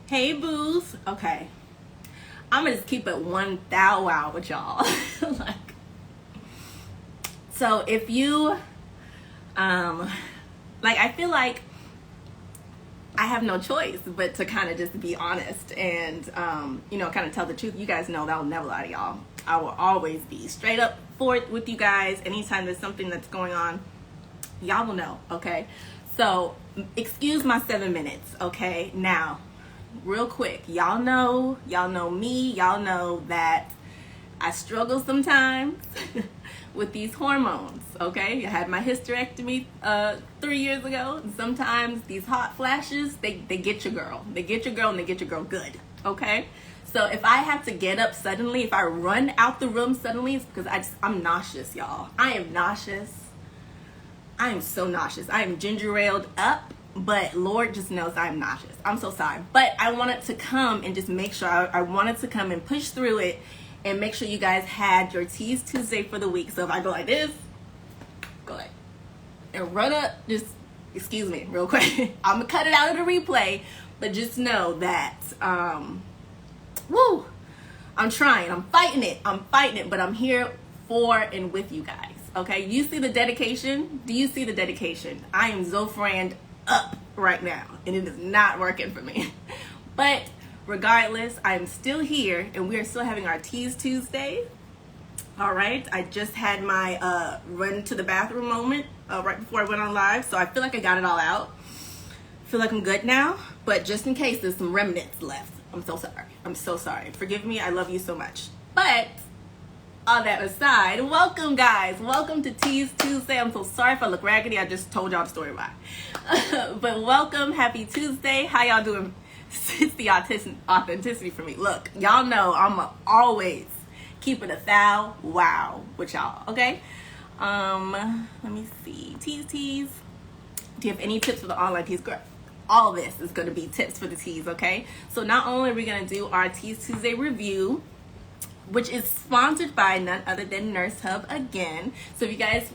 Hey booth. Okay, I'm gonna just keep it 1,000 with y'all. So if you I feel like I have no choice but to kind of just be honest and kind of tell the truth. You guys know that I'll never lie to y'all. I will always be straight up forth with you guys. Anytime there's something that's going on, y'all will know. Okay, so excuse my 7 minutes. Okay, now real quick, y'all know me, y'all know that I struggle sometimes with these hormones. Okay, I had my hysterectomy 3 years ago, and sometimes these hot flashes, they get your girl. They get your girl, and they get your girl good. Okay, so if I have to get up suddenly, if I run out the room suddenly, it's because I'm nauseous, y'all. I am nauseous. I am so nauseous. I am ginger aled up, but Lord just knows I'm nauseous. I'm so sorry. But I wanted to come and just make sure, I wanted to come and push through it and make sure you guys had your Teas Tuesday for the week. So if I go like this, go like, and run up, just, excuse me, real quick. I'm gonna cut it out of the replay, but just know that, I'm trying, I'm fighting it, but I'm here for and with you guys. Okay, you see the dedication? Do you see the dedication? I am Zofran up right now, and it is not working for me. But regardless, I'm still here, and we are still having our Teas Tuesday. All right, I just had my run to the bathroom moment right before I went on live, so I feel like I got it all out. I feel like I'm good now, but just in case there's some remnants left, I'm so sorry. I'm so sorry. Forgive me. I love you so much. But all that aside, welcome guys. Welcome to Teas Tuesday. I'm so sorry if I look raggedy. I just told y'all the story why. But welcome. Happy Tuesday. How y'all doing? It's the authenticity for me. Look, y'all know I'm always keeping 1,000 wow with y'all. Okay. Let me see. Teas. Do you have any tips for the online teas? Girl, all this is going to be tips for the teas. Okay. So not only are we going to do our Teas Tuesday review, which is sponsored by none other than Nurse Hub again. So if you guys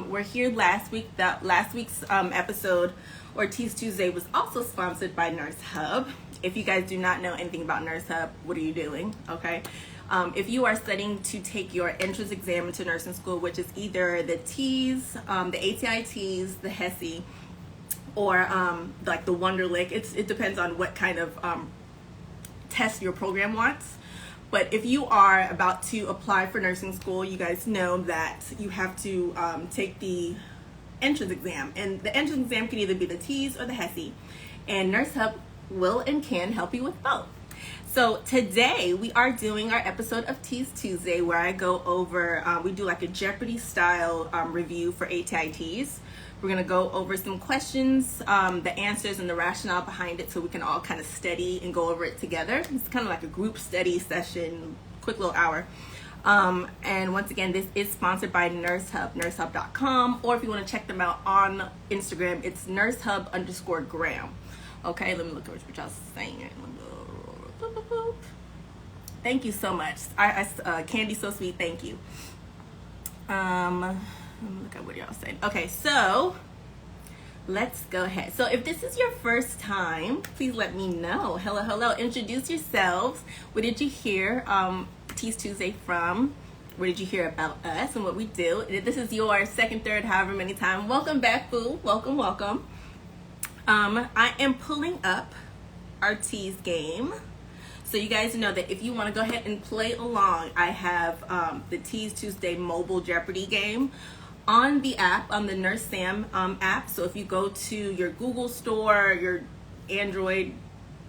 were here last week, that last week's episode or Teas Tuesday was also sponsored by Nurse Hub. If you guys do not know anything about Nurse Hub, what are you doing? Okay. If you are studying to take your entrance exam into nursing school, which is either the TEAS, the ATI TEAS, the HESI, or like the Wonderlic, it depends on what kind of test your program wants. But if you are about to apply for nursing school, you guys know that you have to take the entrance exam. And the entrance exam can either be the TEAS or the HESI. And Nurse Hub will and can help you with both. So today we are doing our episode of Teas Tuesday where I go over, we do like a Jeopardy style review for ATI TEAS. We're going to go over some questions, the answers and the rationale behind it so we can all kind of study and go over it together. It's kind of like a group study session, quick little hour. And once again, this is sponsored by Nurse Hub, nursehub.com, or if you want to check them out on Instagram, it's nursehub_gram. Okay, let me look at what y'all saying. Thank you so much. Candy, so sweet. Thank you. Let me look at what y'all saying. Okay, so let's go ahead. So if this is your first time, please let me know. Hello. Introduce yourselves. Where did you hear Teas Tuesday from? Where did you hear about us and what we do? If this is your second, third, however many times, welcome back, boo. Welcome. I am pulling up our Teas game. So you guys know that if you want to go ahead and play along, I have the Teas Tuesday mobile Jeopardy game on the app, on the Nurse Sam app. So if you go to your Google store, your Android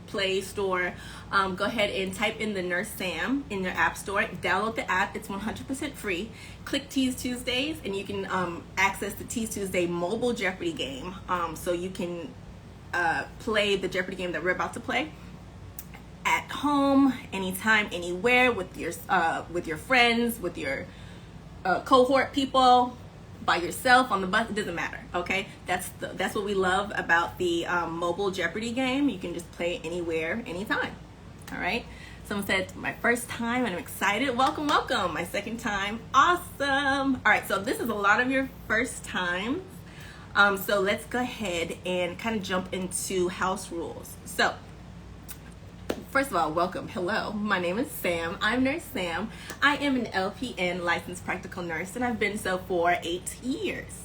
Play Store, go ahead and type in the Nurse Sam in your app store. Download the app. It's 100% free. Click Teas Tuesdays and you can access the Teas Tuesday mobile Jeopardy game. So you can play the Jeopardy game that we're about to play at home, anytime, anywhere, with your friends, with your cohort people, by yourself, on the bus. It doesn't matter. Okay, that's what we love about the mobile Jeopardy game. You can just play anywhere, anytime. All right. Someone said my first time and I'm excited. Welcome. My second time. Awesome. All right. So this is a lot of your first time. So let's go ahead and kind of jump into house rules. So first of all, welcome. Hello, my name is Sam. I'm Nurse Sam. I am an LPN licensed practical nurse, and I've been so for 8 years.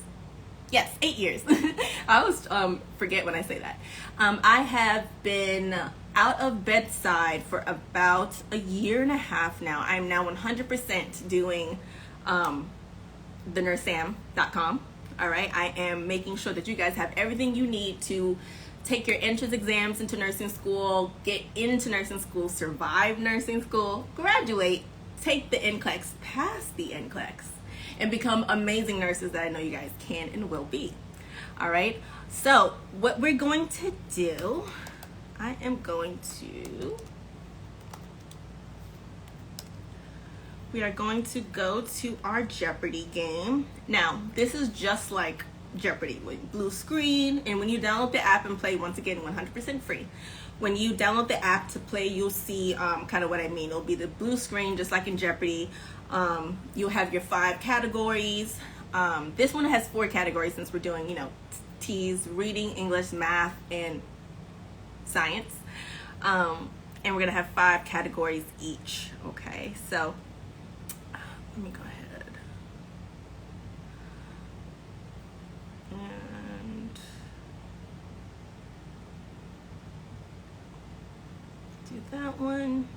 Yes, 8 years. I always forget when I say that. I have been out of bedside for about a year and a half now. I'm now 100% doing thenursesam.com. All right, I am making sure that you guys have everything you need to take your entrance exams into nursing school, get into nursing school, survive nursing school, graduate, take the NCLEX, pass the NCLEX, and become amazing nurses that I know you guys can and will be. All right, so what we're going to do, I am going to, we are going to go to our Jeopardy game. Now, this is just like Jeopardy with blue screen, and when you download the app and play, once again 100% free. When you download the app to play, you'll see kind of what I mean. It'll be the blue screen just like in Jeopardy. You'll have your 5 categories. This one has 4 categories since we're doing, you know, TEAS, reading, English, math, and science. And we're gonna have 5 categories each. Okay, so let me go ahead and do that one.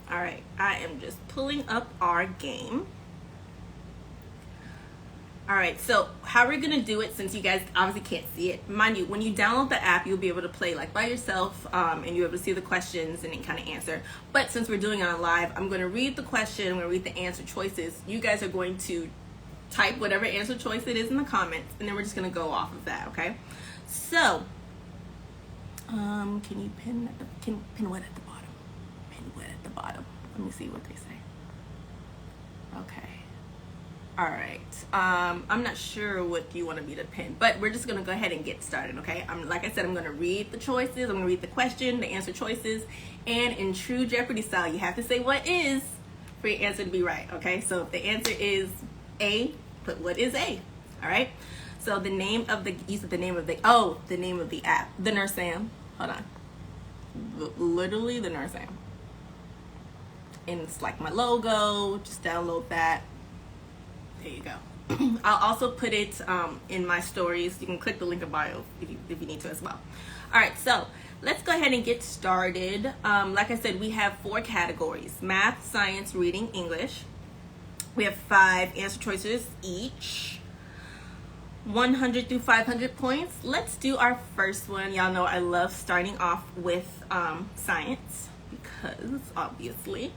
All right, I am just pulling up our game. All right, so how we're gonna do it, since you guys obviously can't see it, mind you, when you download the app, you'll be able to play like by yourself, and you'll be able to see the questions and then kind of answer. But since we're doing it on live, I'm gonna read the question, I'm gonna read the answer choices. You guys are going to type whatever answer choice it is in the comments, and then we're just gonna go off of that, okay? So, can you pin what at the bottom? Pin what at the bottom. Let me see what they say. Okay. All right, I'm not sure what you want me to pin, but we're just gonna go ahead and get started, okay? Like I said, I'm gonna read the choices, I'm gonna read the question, the answer choices, and in true Jeopardy style, you have to say what is for your answer to be right, okay? So if the answer is A, put what is A, all right? So the name of the, you said the name of the, oh, the name of the app, The Nurse Sam, hold on. Literally The Nurse Sam. And it's like my logo, just download that. There you go. I'll also put it in my stories. You can click the link in bio if you need to as well. All right, so let's go ahead and get started. Like I said, we have 4 categories: math, science, reading, English. We have 5 answer choices each, 100 through 500 points. Let's do our first one. Y'all know I love starting off with science because obviously.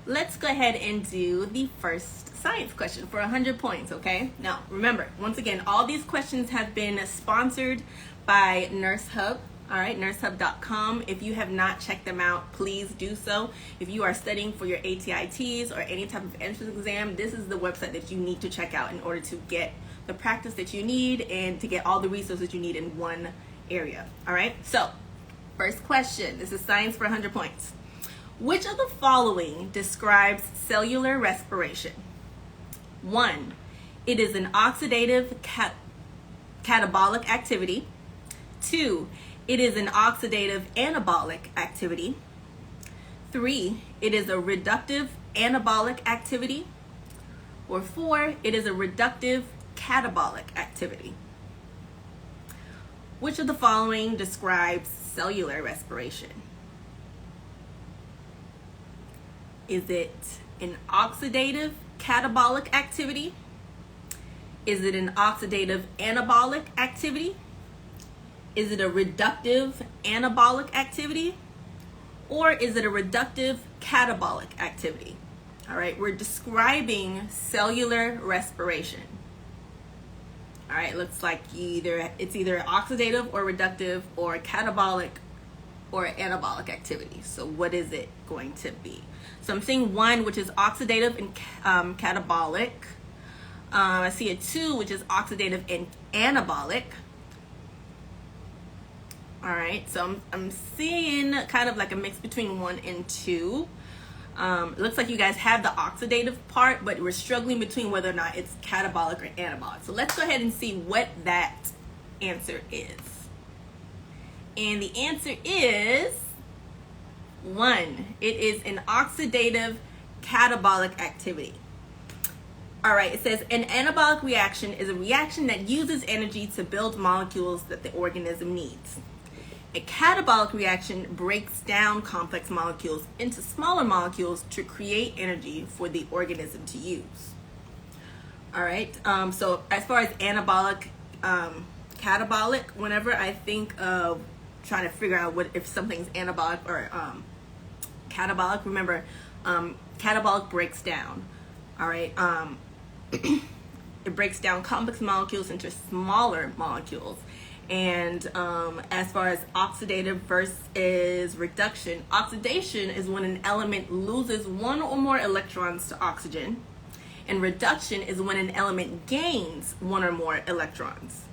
Let's go ahead and do the first science question for 100 points, okay? Now, remember, once again, all these questions have been sponsored by Nurse Hub, all right, nursehub.com. If you have not checked them out, please do so. If you are studying for your ATI TEAS or any type of entrance exam, this is the website that you need to check out in order to get the practice that you need and to get all the resources you need in one area, all right? So, first question, this is science for 100 points. Which of the following describes cellular respiration? 1, it is an oxidative catabolic activity. 2, it is an oxidative anabolic activity. 3, it is a reductive anabolic activity. Or 4, it is a reductive catabolic activity. Which of the following describes cellular respiration? Is it an oxidative catabolic activity? Is it an oxidative anabolic activity? Is it a reductive anabolic activity? Or is it a reductive catabolic activity? All right, we're describing cellular respiration. All right, looks like it's either oxidative or reductive or catabolic or anabolic activity. So what is it going to be? So I'm seeing 1, which is oxidative and catabolic. I see a 2, which is oxidative and anabolic. All right, so I'm seeing kind of like a mix between 1 and 2. It looks like you guys have the oxidative part, but we're struggling between whether or not it's catabolic or anabolic. So let's go ahead and see what that answer is. And the answer is 1. It is an oxidative catabolic activity. All right, it says an anabolic reaction is a reaction that uses energy to build molecules that the organism needs. A catabolic reaction breaks down complex molecules into smaller molecules to create energy for the organism to use. All right, so as far as anabolic, catabolic, whenever I think of trying to figure out if something's anabolic or catabolic, remember, catabolic breaks down. All right, it breaks down complex molecules into smaller molecules. And as far as oxidative versus reduction, oxidation is when an element loses one or more electrons to oxygen, and reduction is when an element gains one or more electrons.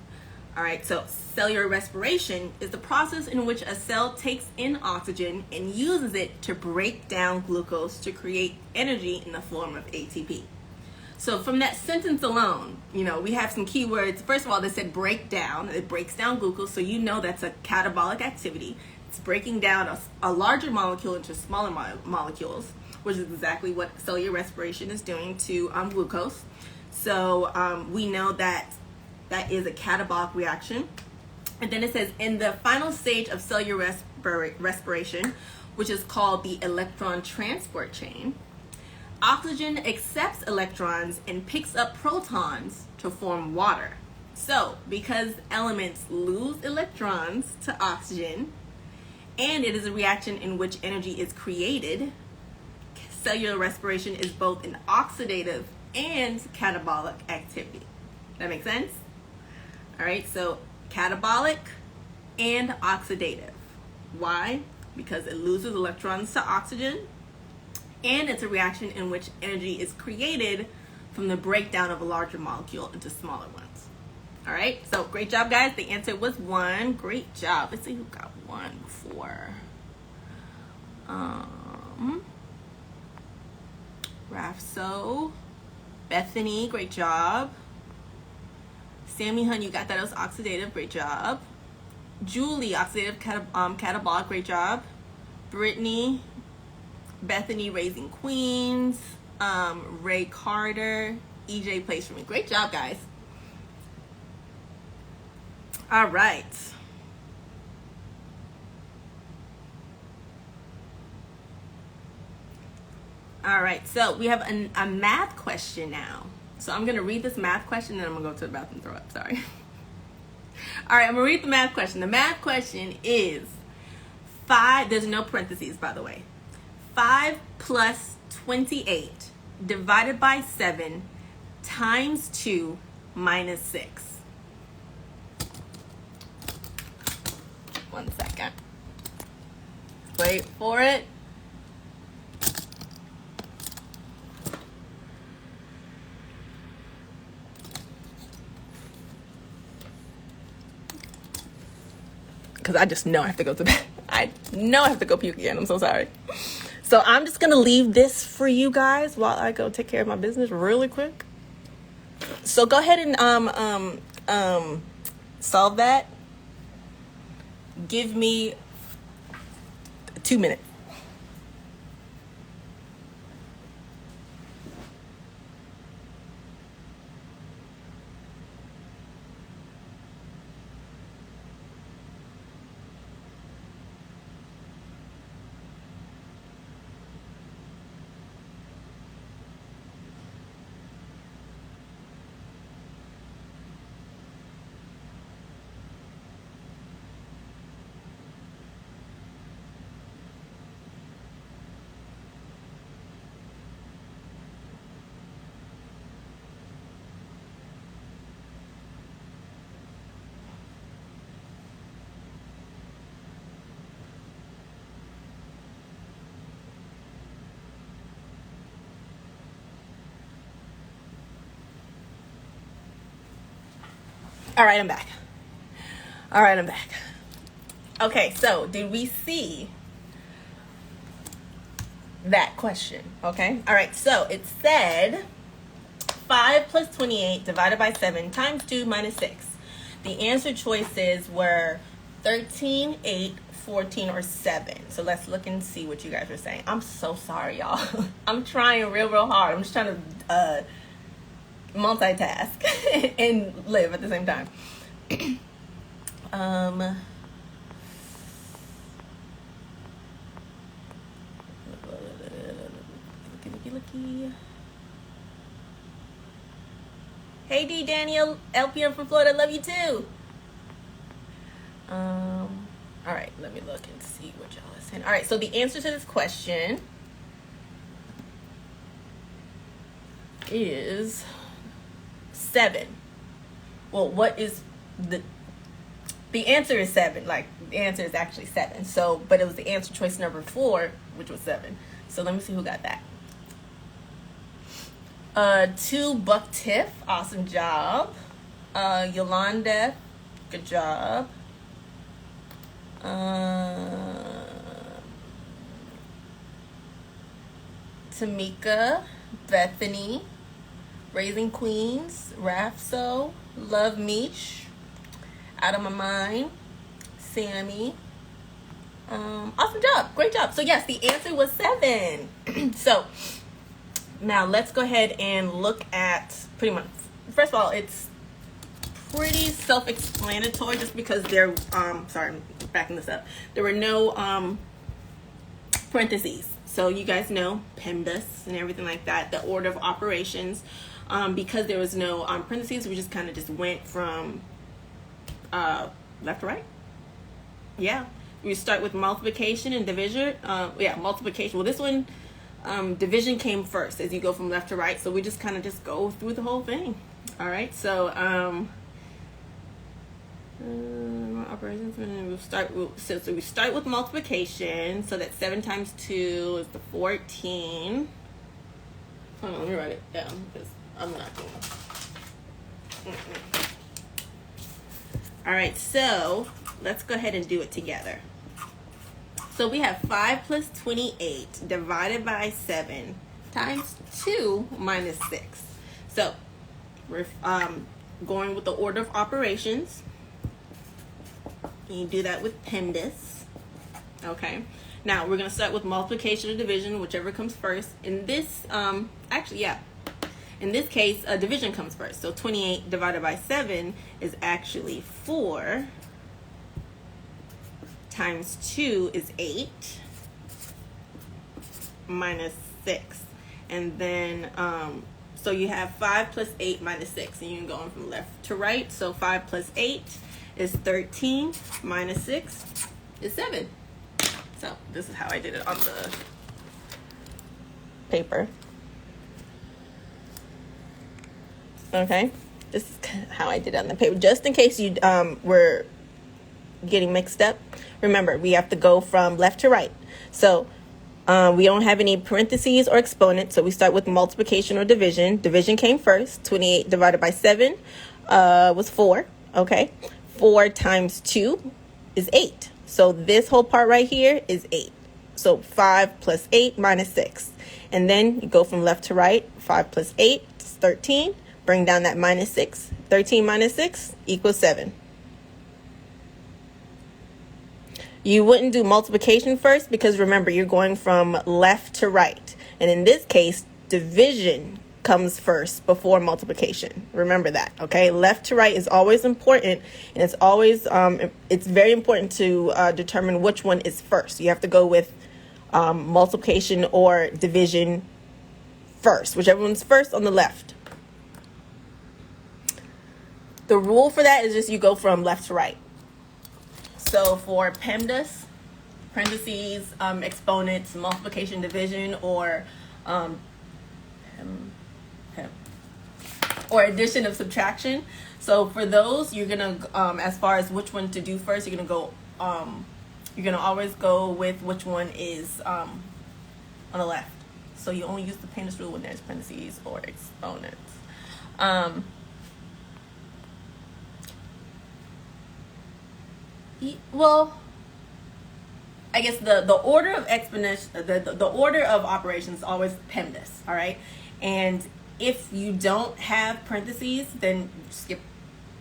All right, so cellular respiration is the process in which a cell takes in oxygen and uses it to break down glucose to create energy in the form of ATP. So from that sentence alone, we have some keywords. First of all, they said break down. It breaks down glucose, so that's a catabolic activity. It's breaking down a larger molecule into smaller molecules, which is exactly what cellular respiration is doing to glucose. So we know that is a catabolic reaction. And then it says in the final stage of cellular respiration, which is called the electron transport chain, oxygen accepts electrons and picks up protons to form water. So, because elements lose electrons to oxygen, and it is a reaction in which energy is created, cellular respiration is both an oxidative and catabolic activity. That makes sense? All right, so catabolic and oxidative. Why? Because it loses electrons to oxygen, and it's a reaction in which energy is created from the breakdown of a larger molecule into smaller ones. All right, so great job, guys. The answer was 1. Great job. Let's see who got 1 before. Rafso, Bethany, great job. Sammy Hun, you got that. It was oxidative, great job. Julie, oxidative catabolic, great job. Brittany, Bethany, Raising Queens. Ray Carter, EJ plays for me. Great job, guys. All right. All right, so we have a math question now. So I'm going to read this math question, then I'm going to go to the bathroom and throw up. Sorry. All right, I'm going to read the math question. The math question is 5, there's no parentheses, by the way. 5 plus 28 divided by 7 times 2 minus 6. 1 second. Wait for it. Because I just know I have to go to bed. I know I have to go puke again. I'm so sorry. So I'm just going to leave this for you guys while I go take care of my business really quick. So go ahead and solve that. Give me 2 minutes. All right, I'm back. Okay, so did we see that question? Okay. All right, so it said 5 plus 28 divided by 7 times 2 minus 6. The answer choices were 13, 8, 14, or 7. So let's look and see what you guys are saying. I'm so sorry, y'all. I'm trying real hard. I'm just trying to multitask and live at the same time. Looky. Hey D Daniel, LPM from Florida, love you too. All right, let me look and see what y'all are saying. All right, so the answer to this question is 7. Well, what is the answer is 7. Like, the answer is actually 7. So, but it was the answer choice number 4, which was 7. So let me see who got that. 2, Buck Tiff, awesome job. Yolanda, good job. Tamika, Bethany, Raising Queens, Rafso, Love Mish, Out of My Mind, Sammy. Awesome job, great job. So yes, the answer was 7. So now let's go ahead and look at pretty much, first of all, it's pretty self-explanatory just because there, sorry, I'm backing this up. There were no parentheses. So you guys know PEMDAS and everything like that, the order of operations. Because there was no parentheses, we just kind of just went from left to right. Yeah, we start with multiplication and division. Multiplication. Well, this one, division came first as you go from left to right. So we just kind of just go through the whole thing. All right, so operations, and we start with multiplication. So that 7 times 2 is the 14. Hold on, let me write it down because I'm not going. All right, so let's go ahead and do it together. So we have 5 plus 28 divided by 7 times 2 minus 6. So we're going with the order of operations. You do that with PEMDAS. Okay. Now we're going to start with multiplication or division, whichever comes first. In this, in this case, division comes first. So 28 divided by 7 is actually 4 times 2 is 8 minus 6. And then, so you have 5 plus 8 minus 6. And you can go on from left to right. So 5 plus 8 is 13 minus 6 is 7. So this is how I did it on the paper. Okay, this is how I did it on the paper. Just in case you were getting mixed up, remember we have to go from left to right. So we don't have any parentheses or exponents, so we start with multiplication or division. Division came first. 28 divided by 7 was 4. Okay, 4 times 2 is 8. So this whole part right here is 8. So 5 plus 8 minus 6. And then you go from left to right. 5 plus 8 is 13. Bring down that minus 6. 13 minus 6 equals 7. You wouldn't do multiplication first because remember, you're going from left to right. And in this case, division comes first before multiplication. Remember that, okay? Left to right is always important, and it's always it's very important to determine which one is first. You have to go with multiplication or division first, whichever one's first on the left. The rule for that is just you go from left to right. So for PEMDAS, parentheses, exponents, multiplication, division, or addition of subtraction. So for those, you're gonna as far as which one to do first, you're gonna always go with which one is on the left. So you only use the PEMDAS rule when there's parentheses or exponents. Well, I guess the order of exponential, the order of operations is always PEMDAS, all right? And if you don't have parentheses, then skip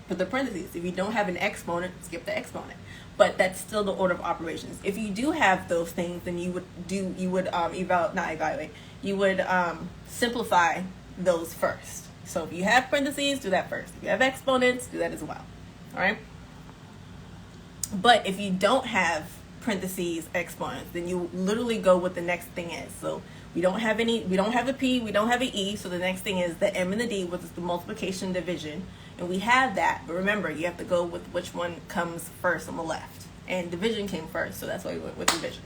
put the parentheses. If you don't have an exponent, skip the exponent. But that's still the order of operations. If you do have those things, then you would simplify those first. So if you have parentheses, do that first. If you have exponents, do that as well. All right. But if you don't have parentheses, exponents, then you literally go what the next thing is. So we don't have a P, we don't have an E, so the next thing is the M and the D, which is the multiplication division. And we have that, but remember, you have to go with which one comes first on the left. And division came first, so that's why we went with division.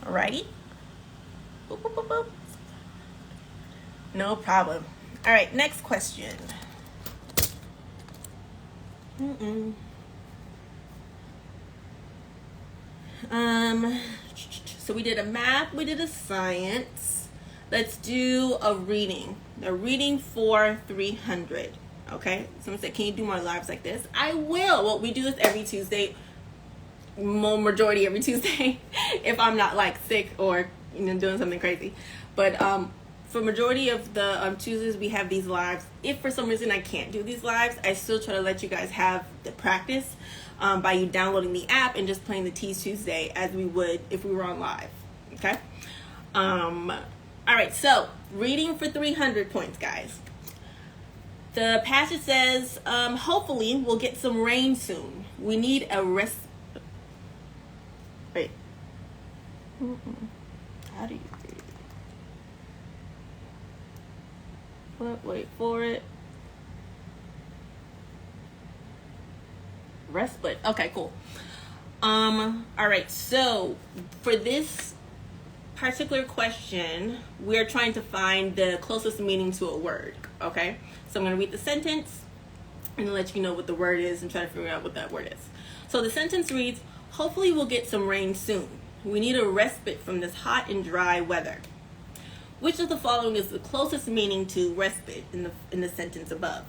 Alrighty? Boop, boop, boop, boop. No problem. Alright, next question. So we did a math, we did a science. Let's do a reading. A reading for 300. Okay, someone said, can you do more lives like this? I will. Well, we do this every Tuesday, majority every Tuesday, if I'm not like sick or doing something crazy. But for majority of the Tuesdays, we have these lives. If for some reason I can't do these lives, I still try to let you guys have the practice by you downloading the app and just playing the Teas Tuesday as we would if we were on live. Okay. All right. So reading for 300 points, guys. The passage says, hopefully we'll get some rain soon. We need a Wait. How do you read it? Wait for it. Respite. Okay, cool. All right. So for this particular question, we're trying to find the closest meaning to a word. Okay. So I'm going to read the sentence and let you know what the word is and try to figure out what that word is. So the sentence reads, hopefully we'll get some rain soon. We need a respite from this hot and dry weather. Which of the following is the closest meaning to respite in the sentence above?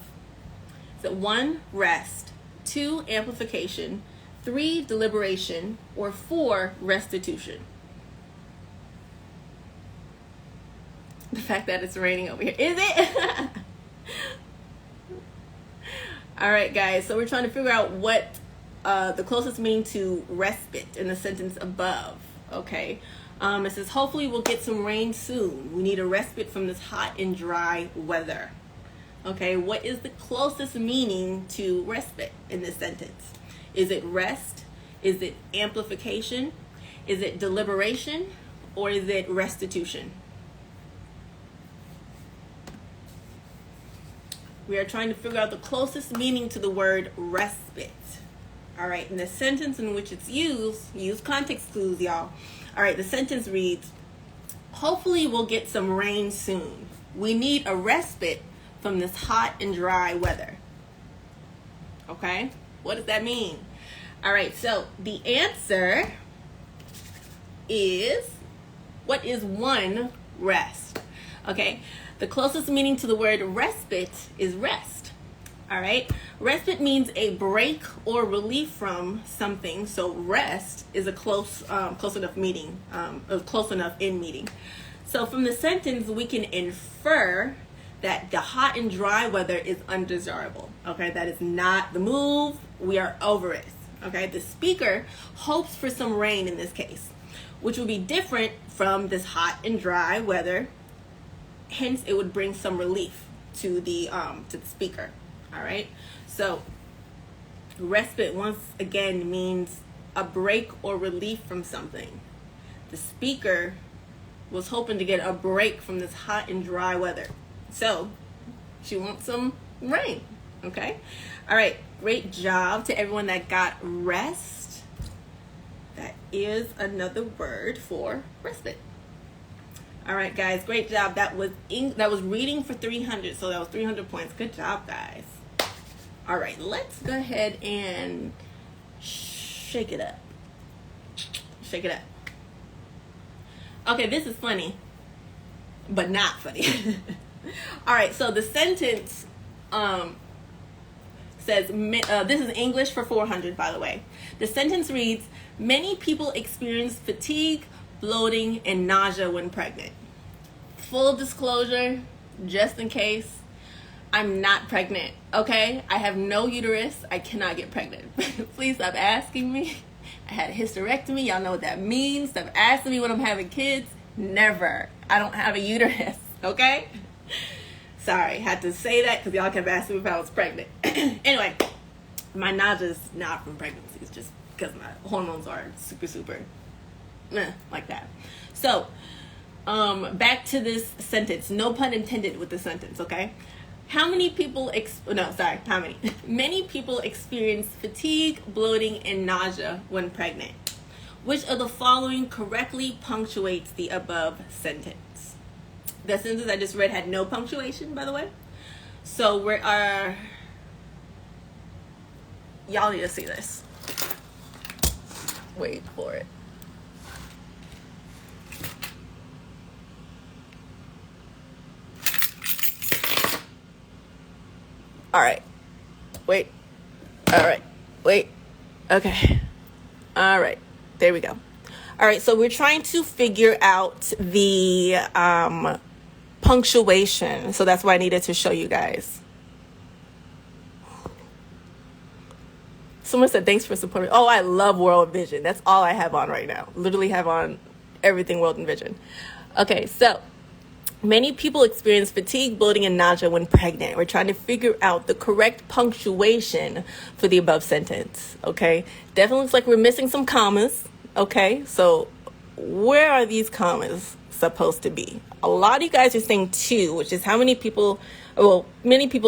Is it 1, rest, 2, amplification, 3, deliberation, or 4, restitution? The fact that it's raining over here. Is it? All right, guys. So we're trying to figure out what the closest meaning to respite in the sentence above. Okay. It says, hopefully we'll get some rain soon. We need a respite from this hot and dry weather. Okay. What is the closest meaning to respite in this sentence? Is it rest? Is it amplification? Is it deliberation? Or is it restitution? We are trying to figure out the closest meaning to the word respite. All right, in the sentence in which it's used, use context clues, y'all. All right, the sentence reads, hopefully we'll get some rain soon. We need a respite from this hot and dry weather. Okay, what does that mean? All right, so the answer is, what is 1, rest? Okay. The closest meaning to the word respite is rest. All right. Respite means a break or relief from something. So rest is a close enough meaning, close enough in meaning. So from the sentence, we can infer that the hot and dry weather is undesirable. Okay. That is not the move. We are over it. Okay. The speaker hopes for some rain in this case, which would be different from this hot and dry weather. Hence, it would bring some relief to the speaker. All right. So, respite once again means a break or relief from something. The speaker was hoping to get a break from this hot and dry weather, so she wants some rain. Okay. All right. Great job to everyone that got rest. That is another word for respite. All right, guys, great job. That was reading for 300, so that was 300 points. Good job, guys. All right, let's go ahead and shake it up. Shake it up. Okay, this is funny, but not funny. All right, so the sentence says, this is English for 400, by the way. The sentence reads, many people experience fatigue, bloating, and nausea when pregnant. Full disclosure, just in case, I'm not pregnant, okay? I have no uterus. I cannot get pregnant. Please stop asking me. I had a hysterectomy. Y'all know what that means. Stop asking me when I'm having kids. Never. I don't have a uterus, okay? Sorry, had to say that because y'all kept asking me if I was pregnant. Anyway, my nausea is not from pregnancy. It's just because my hormones are super like that. So, back to this sentence. No pun intended with the sentence, okay? Many people experience fatigue, bloating, and nausea when pregnant. Which of the following correctly punctuates the above sentence? The sentence I just read had no punctuation, by the way. So y'all need to see this. Wait for it. All right. Wait. All right. Wait. Okay. All right. There we go. All right. So we're trying to figure out the punctuation. So that's why I needed to show you guys. Someone said, thanks for supporting. Oh, I love World Vision. That's all I have on right now. Literally have on everything World Vision. Okay. So many people experience fatigue, bloating, and nausea when pregnant. We're trying to figure out the correct punctuation for the above sentence, okay? Definitely looks like we're missing some commas, okay? So where are these commas supposed to be? A lot of you guys are saying 2, which is many people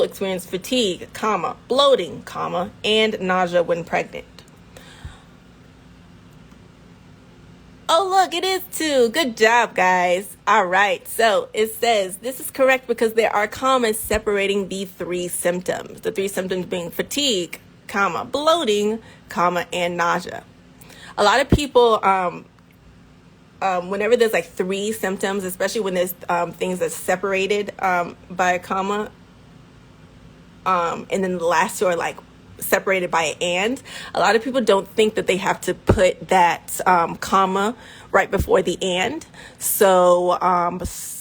experience fatigue, comma, bloating, comma, and nausea when pregnant. Oh, look, it is 2. Good job, guys. All right. So it says this is correct because there are commas separating the 3 symptoms. The 3 symptoms being fatigue, comma, bloating, comma, and nausea. A lot of people, whenever there's like 3 symptoms, especially when there's things that's separated by a comma, and then the last 2 are like separated by an and, a lot of people don't think that they have to put that comma right before the and. So a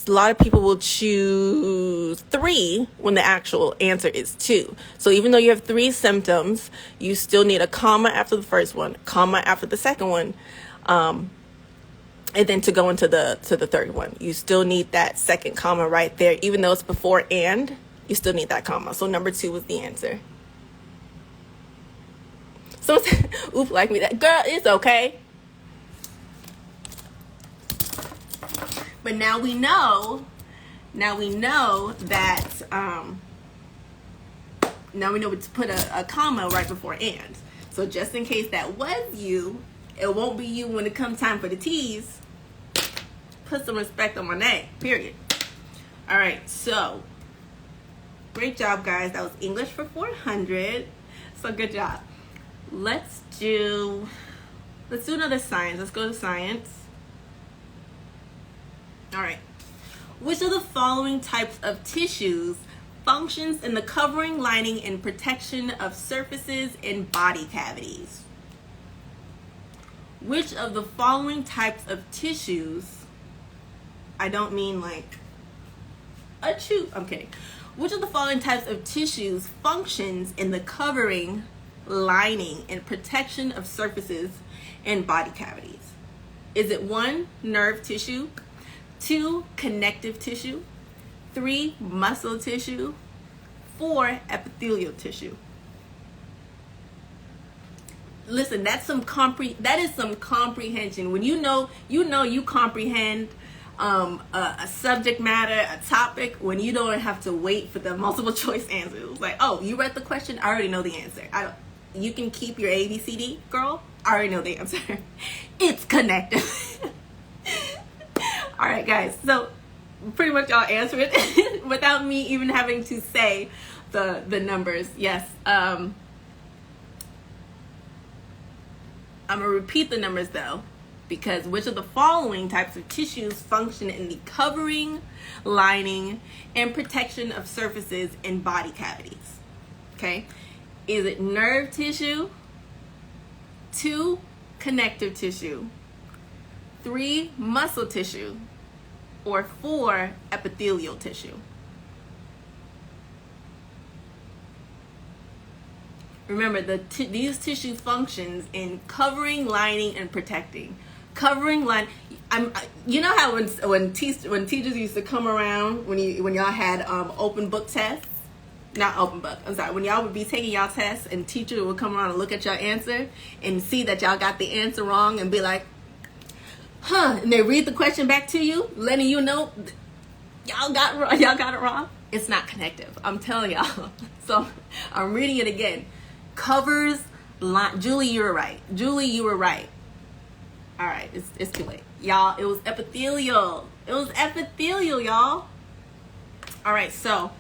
lot of people will choose 3 when the actual answer is 2. So even though you have 3 symptoms, you still need a comma after the first one, comma after the second one, and then to go into the third one, you still need that second comma right there. Even though it's before and, you still need that comma. So number 2 was the answer. Someone said, oof, like me. That girl, it's okay. But now we know that, now we know to put a comma right before and. So just in case that was you, it won't be you when it comes time for the T's. Put some respect on my name, period. All right, so great job, guys. That was English for 400. So good job. Let's do another science. Let's go to science. All right. Which of the following types of tissues functions in the covering, lining, and protection of surfaces in body cavities? Which of the following types of tissues, I don't mean like a chew, I'm kidding. Which of the following types of tissues functions in the covering, lining, and protection of surfaces in body cavities? Is it 1, nerve tissue, 2, connective tissue, 3, muscle tissue, 4, epithelial tissue? Listen, that is some comprehension. When you comprehend a subject matter, a topic, when you don't have to wait for the multiple choice answers. It's like, oh, you read the question, I already know the answer. You can keep your ABCD, girl. I already know the answer. It's connective. All right, guys. So pretty much I'll answer it without me even having to say the numbers. Yes. I'm gonna repeat the numbers though, because which of the following types of tissues function in the covering, lining, and protection of surfaces in body cavities? Okay. Is it nerve tissue, 2, connective tissue, 3, muscle tissue, or 4, epithelial tissue? Remember, these tissue functions in covering, lining, and protecting. Covering, line. You know how when teachers used to come around when y'all had open book tests, not open book. I'm sorry. When y'all would be taking y'all tests and teacher would come around and look at your answer and see that y'all got the answer wrong and be like, huh? And they read the question back to you, letting you know y'all got it wrong. It's not connective. I'm telling y'all. So I'm reading it again. Covers, line. Julie, you were right. Julie, you were right. All right, it's too late, y'all. It was epithelial. It was epithelial, y'all. All right, so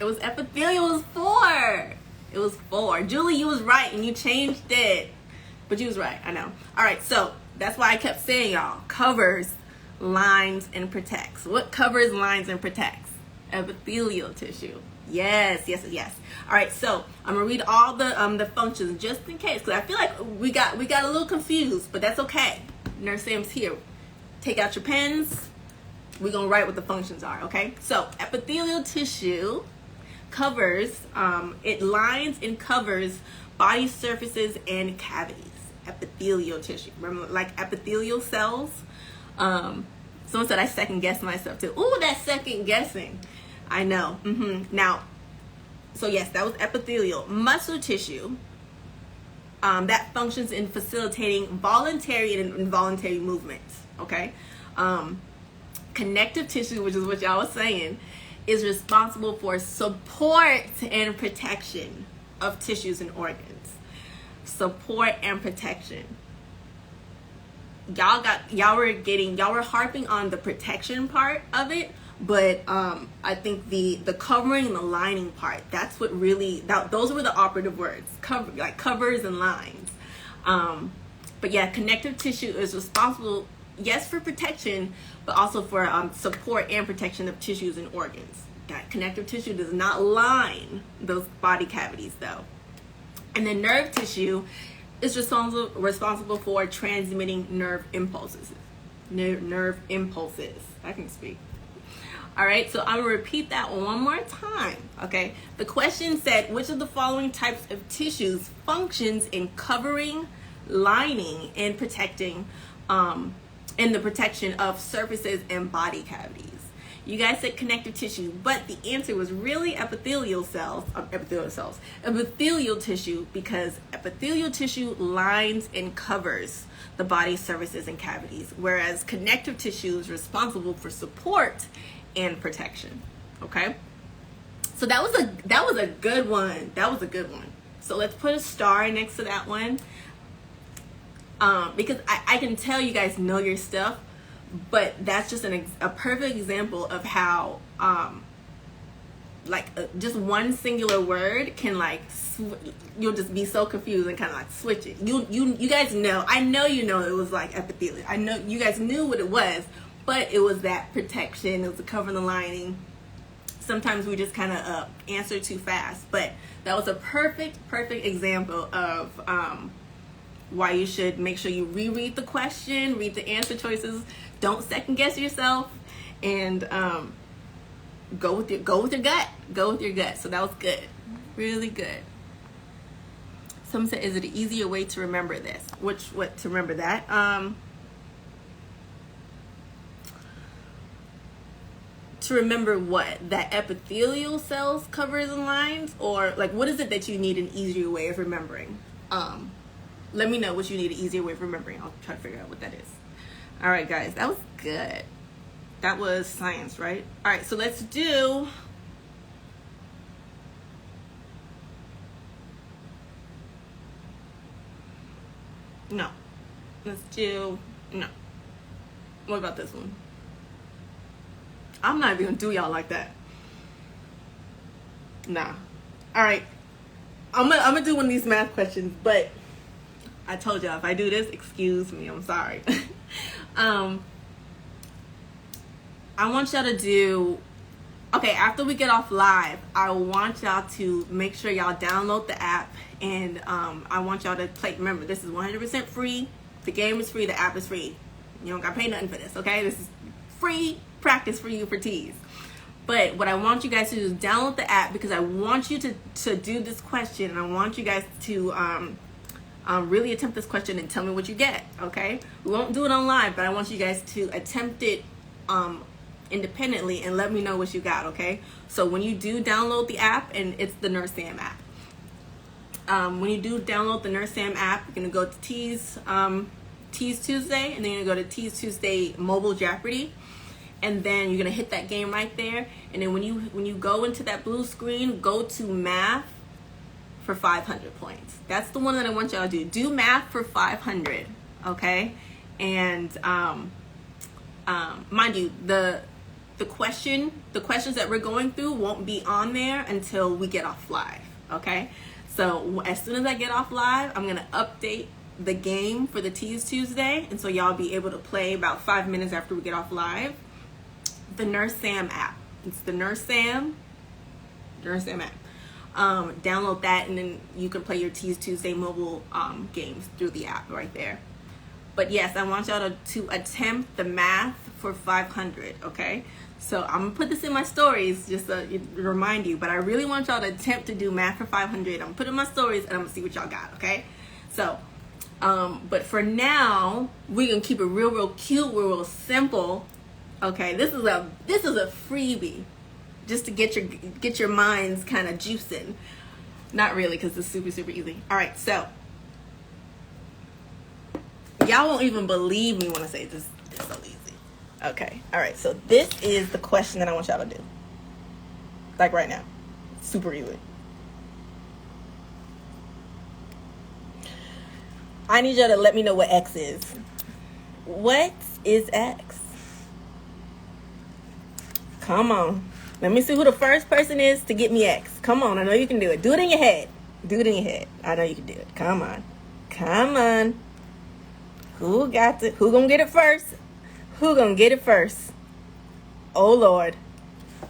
it was epithelial. It was 4. It was 4. Julie, you was right, and you changed it, but you was right. I know. All right, so that's why I kept saying, y'all, covers, lines, and protects. What covers, lines, and protects? Epithelial tissue. Yes. All right, so I'm gonna read all the functions just in case, because I feel like we got a little confused, but that's okay. Nurse Sam's here. Take out your pens. We're gonna write what the functions are. Okay. So epithelial tissue covers. It lines and covers body surfaces and cavities. Epithelial tissue. Remember, like epithelial cells. Someone said I second guessed myself too. Ooh, that's second guessing. I know. Now, so yes, that was epithelial. Muscle tissue, that functions in facilitating voluntary and involuntary movements, okay? Connective tissue, which is what y'all was saying, is responsible for support and protection of tissues and organs. Support and protection. Y'all were harping on the protection part of it, but I think the covering and the lining part, that's what really, those were the operative words. Covers and lines. But yeah, connective tissue is responsible, yes, for protection, but also for support and protection of tissues and organs. That connective tissue does not line those body cavities though. And then nerve tissue is responsible for transmitting nerve impulses. Nerve impulses. I can speak. All right, so I'm gonna repeat that one more time, okay? The question said, which of the following types of tissues functions in covering, lining, and protecting, in the protection of surfaces and body cavities? You guys said connective tissue, but the answer was really epithelial tissue, because epithelial tissue lines and covers the body surfaces and cavities, whereas connective tissue is responsible for support and protection. Okay, so that was a good one. That was a good one. So let's put a star next to that one, because I can tell you guys know your stuff, but that's just a perfect example of how just one singular word can you'll just be so confused and kind of like switch it. You guys know, I know you know it was like epithelial. I know you guys knew what it was, but it was that protection. It was the cover and the lining. Sometimes we just kind of answer too fast, but that was a perfect example of why you should make sure you reread the question, read the answer choices, don't second guess yourself, and go with your gut. Go with your gut. So that was good, really good. Someone said, "Is it an easier way to remember this?" What to remember that? To remember what? That epithelial cells covers and lines, or like what is it that you need an easier way of remembering? Let me know what you need an easier way of remembering. I'll try to figure out what that is. All right, guys, that was good. That was science, right? All right, so let's do no. What about this one? I'm not even gonna do y'all like that. Nah. All right. I'm gonna do one of these math questions, but I told y'all if I do this, excuse me. I'm sorry. I want y'all to do. Okay, after we get off live, I want y'all to make sure y'all download the app, and I want y'all to play. Remember, this is 100% free. The game is free. The app is free. You don't gotta pay nothing for this. Okay, this is free practice for you for teas. But what I want you guys to do is download the app, because I want you to do this question, and I want you guys to really attempt this question and tell me what you get, okay? We won't do it online, but I want you guys to attempt it independently and let me know what you got, okay? So when you do download the app, and it's the Nurse Sam app. When you do download the Nurse Sam app, you're gonna go to Teas Tuesday, and then you're gonna go to Teas Tuesday Mobile Jeopardy, and then you're gonna hit that game right there. And then when you go into that blue screen, go to math for 500 points. That's the one that I want y'all to do. Do math for 500, okay? And mind you, the questions that we're going through won't be on there until we get off live, okay? So as soon as I get off live, I'm gonna update the game for the Teas Tuesday, and so y'all be able to play about 5 minutes after we get off live. The Nurse Sam app. It's the Nurse Sam app. Download that, and then you can play your Teas Tuesday mobile games through the app right there. But yes, I want y'all to attempt the math for 500, okay? So I'm gonna put this in my stories just to remind you, but I really want y'all to attempt to do math for 500. I'm gonna put it in my stories, and I'm gonna see what y'all got, okay? So, but for now, we're gonna keep it real cute, real simple, okay? This is a freebie, just to get your minds kind of juicing. Not really, because it's super easy. All right, so y'all won't even believe me when I say this. It's so easy. Okay, all right, so this is the question that I want y'all to do. Like right now. Super easy. I need y'all to let me know what X is. What is X? Come on. Let me see who the first person is to get me X. Come on, I know you can do it. Do it in your head. Do it in your head. I know you can do it. Come on. Come on. Who got it? Who gonna get it first? Who gonna get it first? Oh, Lord.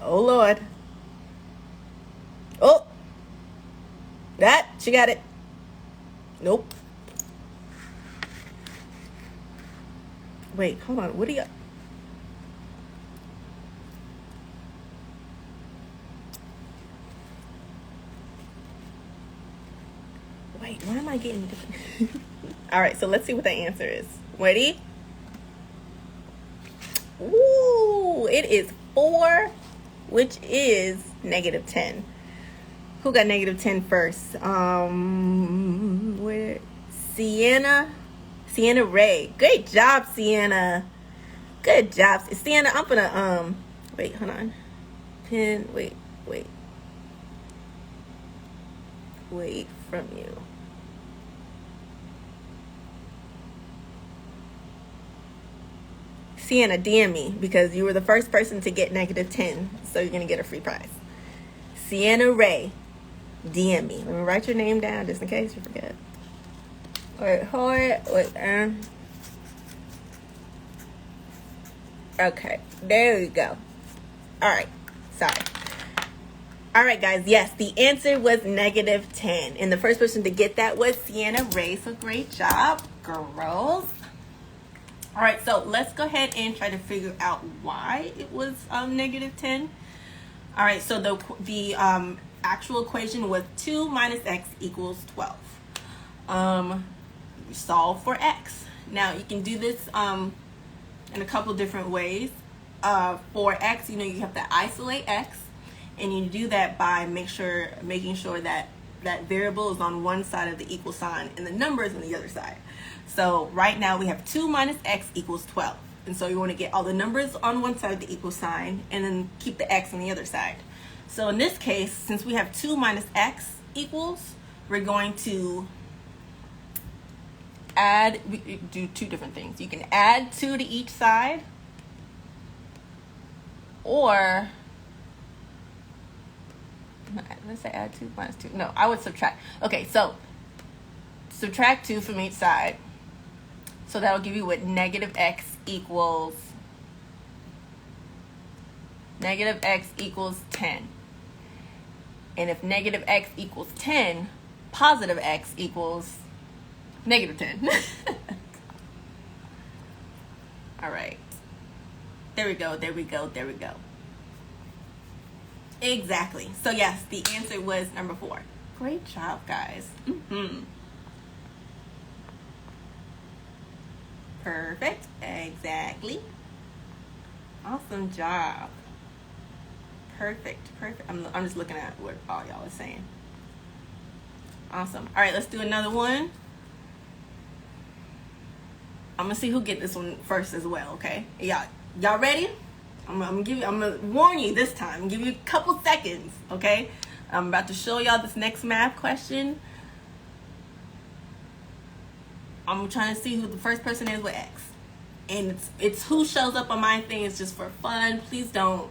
Oh, Lord. Oh. She got it. Nope. Wait, hold on. What do you... Wait, why am I getting different? All right, so let's see what the answer is. Ready? Ooh, it is 4, which is -10. Who got -10 first? Where? Sienna Ray. Great job, Sienna. Good job, Sienna. I'm gonna wait, hold on. Wait from you. Sienna, DM me, because you were the first person to get -10, so you're gonna get a free prize. Sienna Ray, DM me. Let me write your name down just in case you forget. Okay, there we go. All right, sorry. All right, guys, yes, the answer was -10, and the first person to get that was Sienna Ray, so great job, girls. All right, so let's go ahead and try to figure out why it was -10. All right, so the actual equation was 2 minus x equals 12. Solve for x. Now, you can do this in a couple different ways. For x, you have to isolate x, and you do that by making sure that that variable is on one side of the equal sign and the number is on the other side. So right now we have 2 minus x equals 12. And so you want to get all the numbers on one side of the equal sign and then keep the x on the other side. So in this case, since we have 2 minus x equals, we're going to do two different things. You can add 2 to each side, or let's say add 2 minus 2. No, I would subtract. Okay, so subtract 2 from each side. So that'll give you what -x equals. -x equals 10. And if -x equals 10, positive x equals -10. All right. There we go. Exactly. So yes, the answer was number 4. Great job, guys. Perfect. Exactly. Awesome job. Perfect. I'm just looking at what all y'all are saying. Awesome. All right, let's do another one. I'm gonna see who get this one first as well. Okay, y'all ready? I'm gonna warn you this time. I'm gonna give you a couple seconds. Okay, I'm about to show y'all this next math question. I'm trying to see who the first person is with X, and it's who shows up on my thing. It's just for fun. Please don't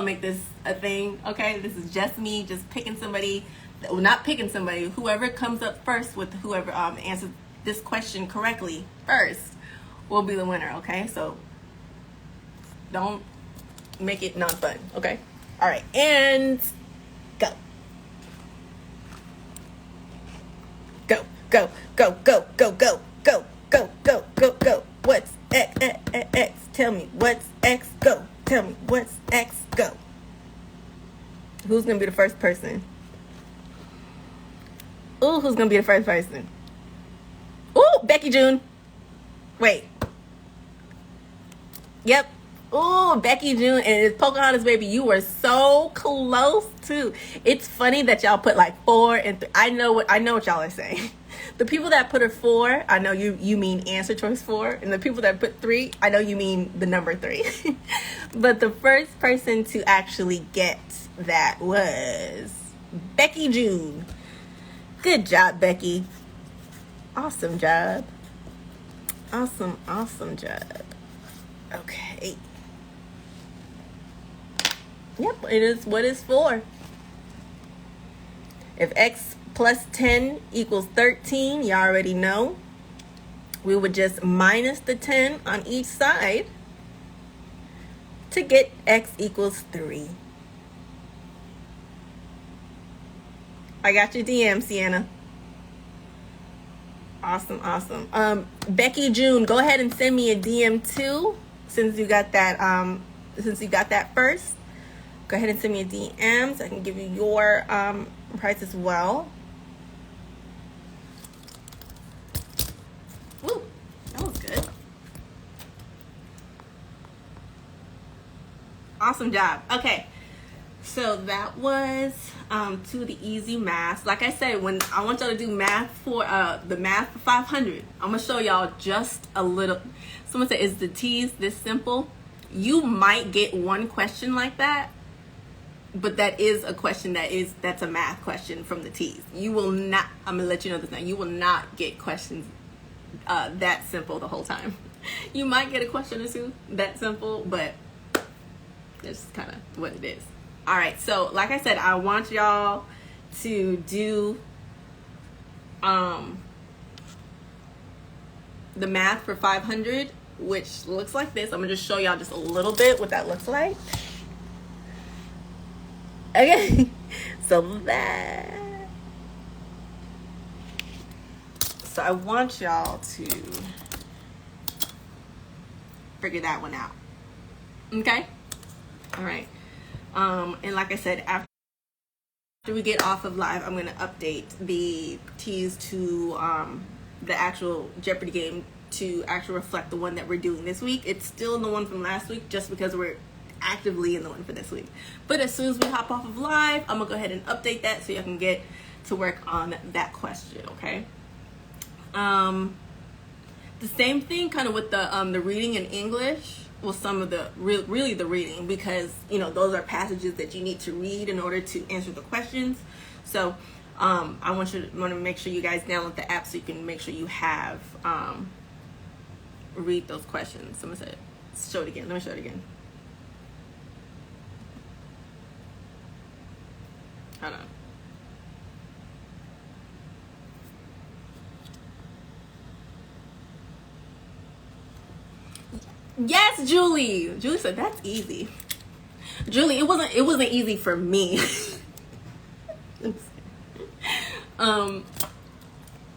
make this a thing. Okay, this is just me just picking somebody. Well, not picking somebody. Whoever comes up first with whoever answers this question correctly first will be the winner. Okay, so don't make it not fun. Okay, all right, and go. Go. What's X? Tell me what's X? Go. Tell me what's X? Go. Who's gonna be the first person? Ooh, who's gonna be the first person? Ooh, Becky June. Wait. Yep. Ooh, Becky June, and it's Pocahontas, baby. You were so close too. It's funny that y'all put like 4 and 3. I know what y'all are saying. The people that put a 4, I know you mean answer choice 4, and the people that put 3, I know you mean the number 3. But the first person to actually get that was Becky June. Good job, Becky. Awesome job. Awesome job. Okay. Yep, it is what is 4. If X plus 10 equals 13, you already know. We would just minus the 10 on each side to get X equals 3. I got your DM, Sienna. Awesome. Becky June, go ahead and send me a DM too, since you got that first. Go ahead and send me a DM so I can give you your price as well. Woo, that was good. Awesome job. Okay, so that was 2 of the easy maths. Like I said, when I want y'all to do math for the math for 500, I'm gonna show y'all just a little. Someone said, "Is the T's this simple?" You might get one question like that, but that is a question that's a math question from the T's. You will not. I'm gonna let you know this now. You will not get questions that simple the whole time. You might get a question or two that simple, but that's kind of what it is. All right, so like I said, I want y'all to do the math for 500, which looks like this. I'm gonna just show y'all just a little bit what that looks like. Okay, so I want y'all to figure that one out. Okay, all right. And like I said, after we get off of live, I'm going to update the T's to the actual Jeopardy game to actually reflect the one that we're doing this week. It's still the one from last week just because we're actively in the one for this week. But as soon as we hop off of live, I'm going to go ahead and update that so you can get to work on that question, okay? The same thing kind of with the reading in English. Well, some of the really the reading, because those are passages that you need to read in order to answer the questions. So I want to make sure you guys download the app so you can make sure you have read those questions. Someone said, show it again. Let me show it again. Hold on. Yes, Julie. Julie said that's easy. Julie, it wasn't easy for me. I'm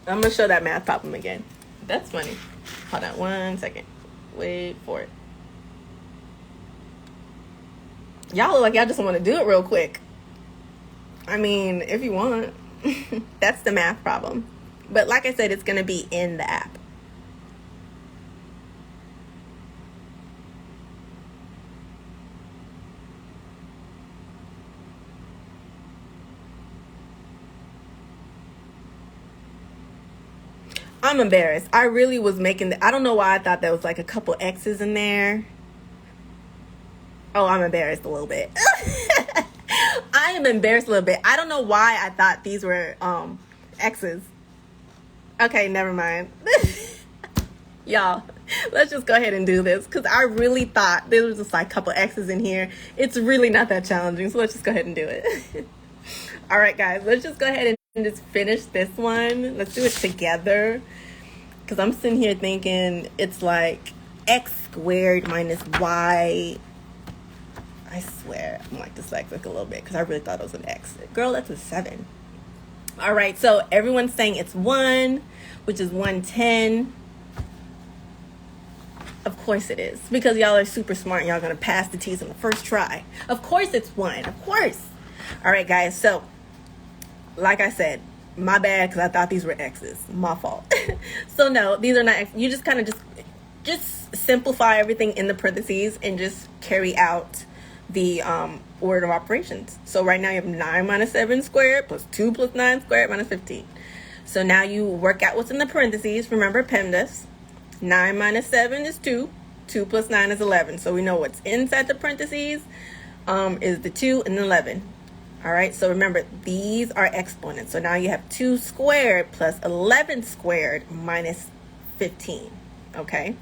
gonna show that math problem again. That's funny. Hold on 1 second. Wait for it. Y'all look like y'all just want to do it real quick. I mean, if you want. That's the math problem. But like I said, it's going to be in the app. I'm embarrassed. I really was making I don't know why I thought there was like a couple X's in there. Oh, I'm embarrassed a little bit. I am embarrassed a little bit. I don't know why I thought these were X's. Okay, never mind. Y'all, let's just go ahead and do this because I really thought there was just like a couple X's in here. It's really not that challenging, so let's just go ahead and do it. All right, guys, let's just go ahead and just finish this one. Let's do it together because I'm sitting here thinking it's like x squared minus y. I swear I'm like dyslexic a little bit because I really thought it was an x. Girl, that's a 7. All right, so everyone's saying it's 1, which is 110. Of course it is, because y'all are super smart and y'all gonna pass the T's on the first try. Of course it's 1, of course. All right, guys, so like I said, my bad because I thought these were X's. My fault. So no, these are not X's. You just kind of just simplify everything in the parentheses and just carry out the order of operations. So right now you have 9 minus 7 squared plus 2 plus 9 squared minus 15. So now you work out what's in the parentheses. Remember PEMDAS. 9 minus 7 is 2. 2 plus 9 is 11. So we know what's inside the parentheses is the 2 and the 11. All right, so remember, these are exponents. So now you have 2 squared plus 11 squared minus 15, okay?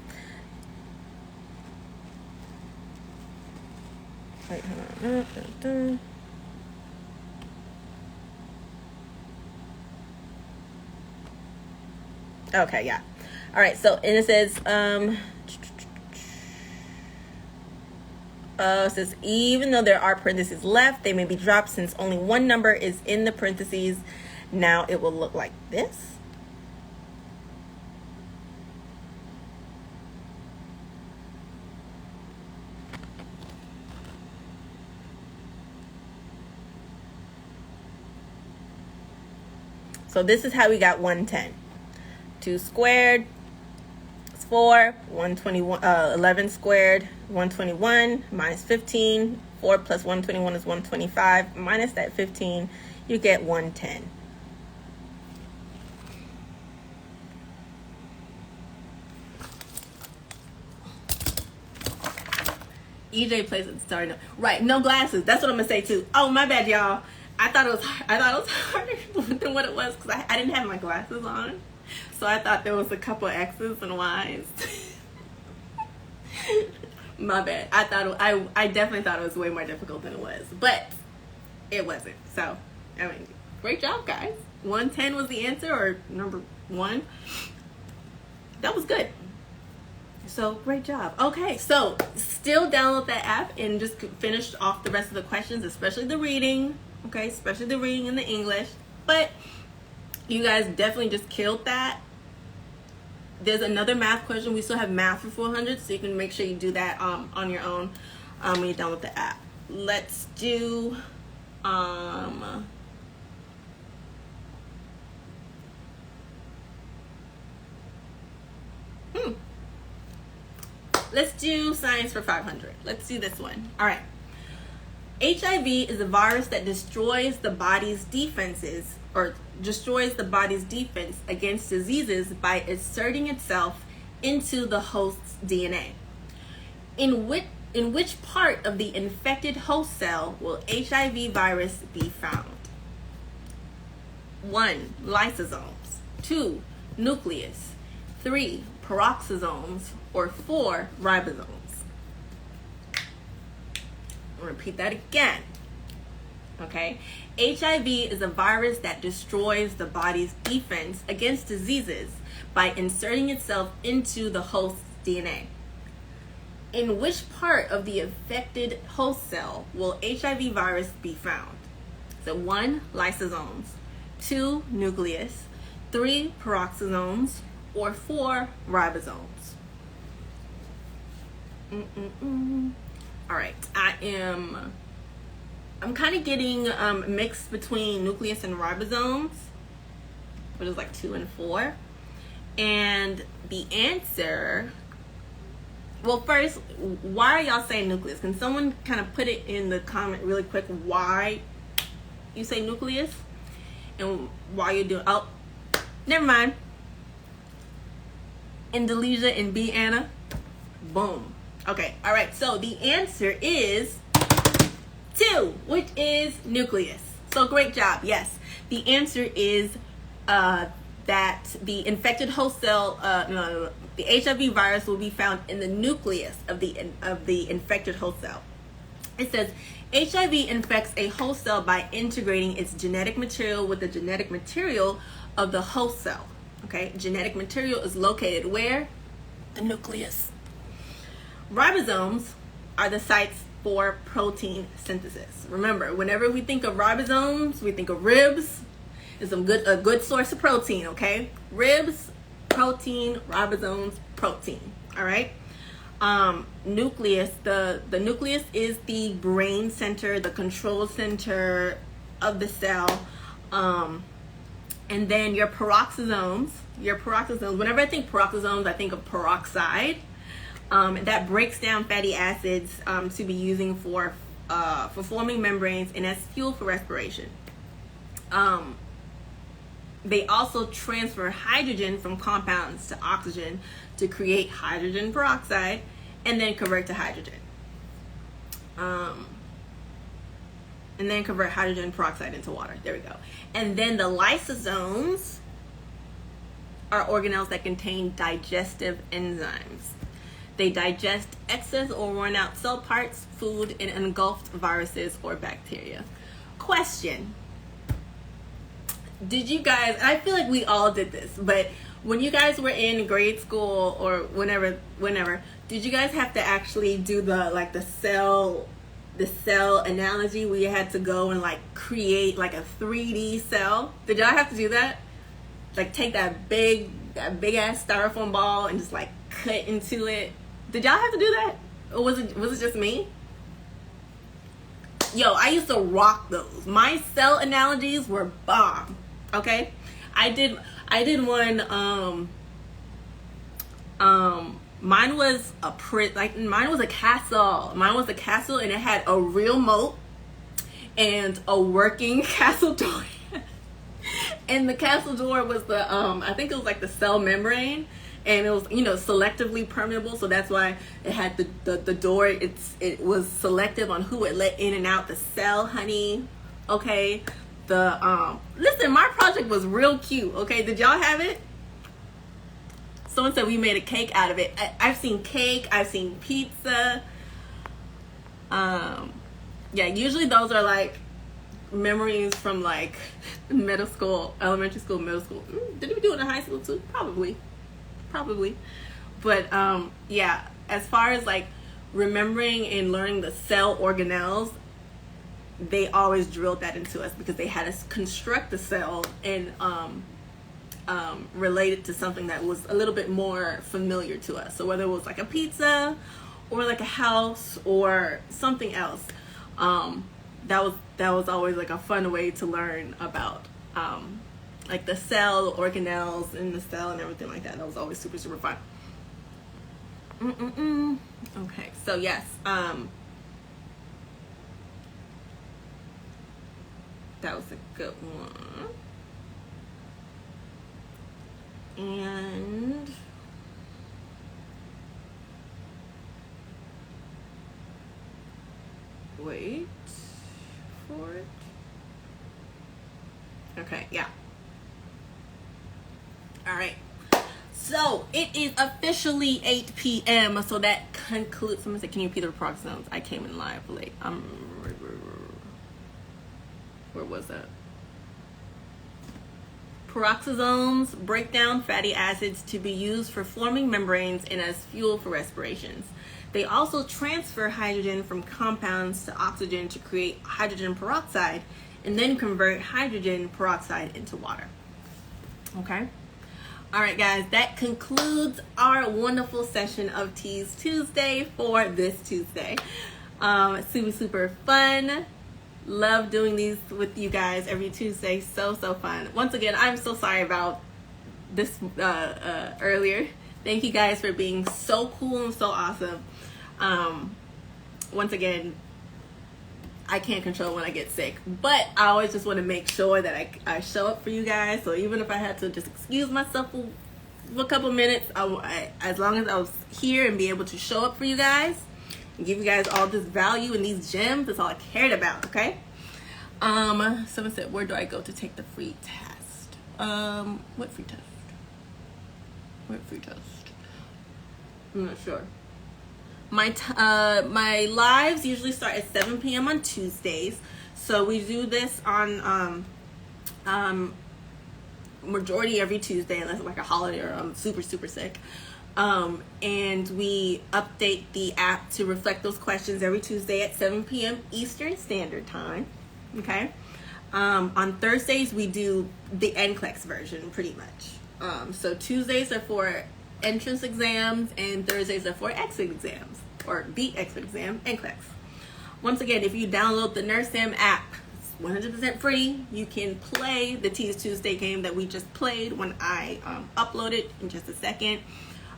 Wait, hold on. Okay, yeah. All right, so, and it says, it says, even though there are parentheses left, they may be dropped since only one number is in the parentheses. Now it will look like this. So this is how we got 110. 2 squared is 4. 121, 11 squared, 121 minus 15. 4 plus 121 is 125. Minus that 15, you get 110. EJ plays at the start. Right, no glasses. That's what I'm gonna say too. Oh, my bad, y'all. I thought it was harder than what it was because I didn't have my glasses on. So I thought there was a couple X's and Y's. My bad. I definitely thought it was way more difficult than it was, but it wasn't. So, I mean, great job, guys. 110 was the answer, or number 1. That was good. So, great job. Okay, so still download that app and just finish off the rest of the questions, especially the reading. Okay, especially the reading and the English. But you guys definitely just killed that. There's another math question. We still have math for 400, so you can make sure you do that on your own when you're done with the app. Let's do let's do science for 500. Let's do this one. All right. HIV is a virus that destroys the body's defenses, or destroys the body's defense against diseases by inserting itself into the host's DNA. In which part of the infected host cell will HIV virus be found? 1. Lysosomes. 2. Nucleus. 3. Peroxisomes. Or 4. Ribosomes. I'll repeat that again. Okay? HIV is a virus that destroys the body's defense against diseases by inserting itself into the host's DNA. In which part of the affected host cell will HIV virus be found? So 1. Lysosomes. 2. Nucleus. 3. Peroxisomes. Or 4. Ribosomes. All right, I am I'm kind of getting mixed between nucleus and ribosomes, which is like 2 and 4. And the answer, well, first, why are y'all saying nucleus? Can someone kind of put it in the comment really quick why you say nucleus and why you're doing, oh, never mind. Indonesia and B, Anna. Boom. Okay, all right, so the answer is 2, which is nucleus. So great job. Yes, the answer is that the infected host cell, the HIV virus will be found in the nucleus of the infected host cell. It says HIV infects a host cell by integrating its genetic material with the genetic material of the host cell. Okay, genetic material is located where? The nucleus. Ribosomes are the sites for protein synthesis. Remember, whenever we think of ribosomes, we think of ribs. It's a good source of protein, okay? Ribs, protein, ribosomes, protein. All right. Nucleus. The nucleus is the brain center, the control center of the cell. And then your peroxisomes. Whenever I think peroxisomes, I think of peroxide. That breaks down fatty acids to be using for forming membranes and as fuel for respiration. They also transfer hydrogen from compounds to oxygen to create hydrogen peroxide and then convert to hydrogen. And then convert hydrogen peroxide into water. There we go. And then the lysosomes are organelles that contain digestive enzymes. They digest excess or worn out cell parts, food, and engulfed viruses or bacteria. Question. Did you guys, and I feel like we all did this, but when you guys were in grade school or whenever, did you guys have to actually do the cell analogy where you had to go and like create like a 3D cell? Did y'all have to do that? Like take that big ass styrofoam ball and just like cut into it? Did y'all have to do that? Or was it just me? Yo, I used to rock those. My cell analogies were bomb. Okay? I did one mine was a castle. Mine was a castle and it had a real moat and a working castle door. And the castle door was the I think it was like the cell membrane, and it was selectively permeable, so that's why it had the door. It was selective on who it let in and out the cell, honey. Okay, listen, my project was real cute. Okay, did y'all have it? Someone said we made a cake out of it. I've seen cake. I've seen pizza. Yeah, usually those are like memories from like middle school, elementary school, middle school. Did we do it in high school too? Probably. But yeah, as far as like remembering and learning the cell organelles, they always drilled that into us because they had us construct the cell and relate it to something that was a little bit more familiar to us. So whether it was like a pizza or like a house or something else, that was always like a fun way to learn about like the cell organelles in the cell and everything like that. That was always super fun. Okay, so yes, that was a good one. And wait for it. Okay, yeah. All right. So it is officially 8 p.m. So that concludes. Someone said, "Can you repeat the peroxisomes?" I came in live late. Where was that? Peroxisomes break down fatty acids to be used for forming membranes and as fuel for respirations. They also transfer hydrogen from compounds to oxygen to create hydrogen peroxide and then convert hydrogen peroxide into water. Okay? All right, guys, that concludes our wonderful session of Teas Tuesday for this Tuesday. Super fun. Love doing these with you guys every Tuesday. So fun. Once again, I'm so sorry about this earlier. Thank you guys for being so cool and so awesome. Once again, I can't control when I get sick, but I always just want to make sure that I show up for you guys. So even if I had to just excuse myself for a couple minutes, as long as I was here and be able to show up for you guys and give you guys all this value and these gems, that's all I cared about. Okay. Someone said, where do I go to take the free test? What free test? What free test? I'm not sure. My lives usually start at 7 p.m. on Tuesdays. So we do this on majority every Tuesday, unless it's like a holiday or I'm super sick. And we update the app to reflect those questions every Tuesday at 7 p.m. Eastern Standard Time. Okay. On Thursdays we do the NCLEX version pretty much. So Tuesdays are for entrance exams and Thursdays are for exit exams, or the exit exam, NCLEX. Once again, if you download the NurseSam app, it's 100% free. You can play the Teas Tuesday game that we just played when I upload it in just a second.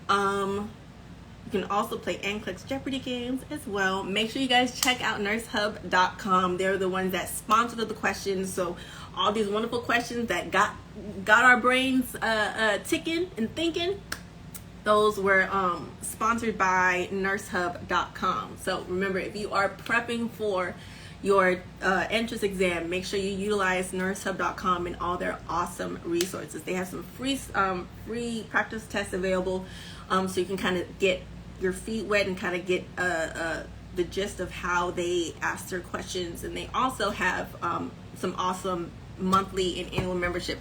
You can also play NCLEX Jeopardy games as well. Make sure you guys check out nursehub.com. They're the ones that sponsored the questions. So all these wonderful questions that got our brains ticking and thinking, those were sponsored by nursehub.com. So remember, if you are prepping for your entrance exam, make sure you utilize nursehub.com and all their awesome resources. They have some free practice tests available, so you can kind of get your feet wet and kind of get the gist of how they ask their questions. And they also have some awesome monthly and annual membership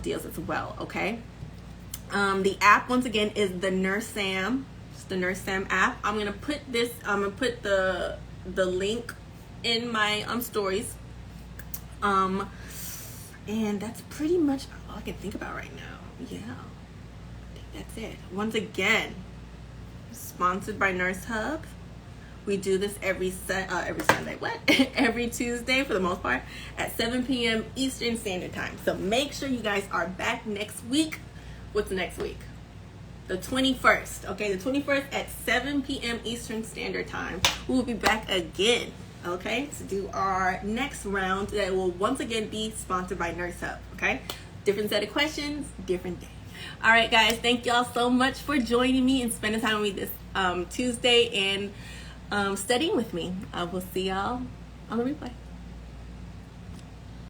deals as well. Okay. The app, once again, is the NurseSam. It's the NurseSam app. I'm gonna put the link in my stories. And that's pretty much all I can think about right now. Yeah, I think that's it. Once again, sponsored by Nurse Hub. We do this every Sunday. What? Every Tuesday for the most part at 7 p.m. Eastern Standard Time. So make sure you guys are back next week. What's next week? The 21st. Okay, the 21st at 7 p.m. Eastern Standard Time. We will be back again, okay, to do our next round that will once again be sponsored by Nurse Hub, okay? Different set of questions, different day. All right, guys, thank y'all so much for joining me and spending time with me this Tuesday and studying with me. I will see y'all on the replay.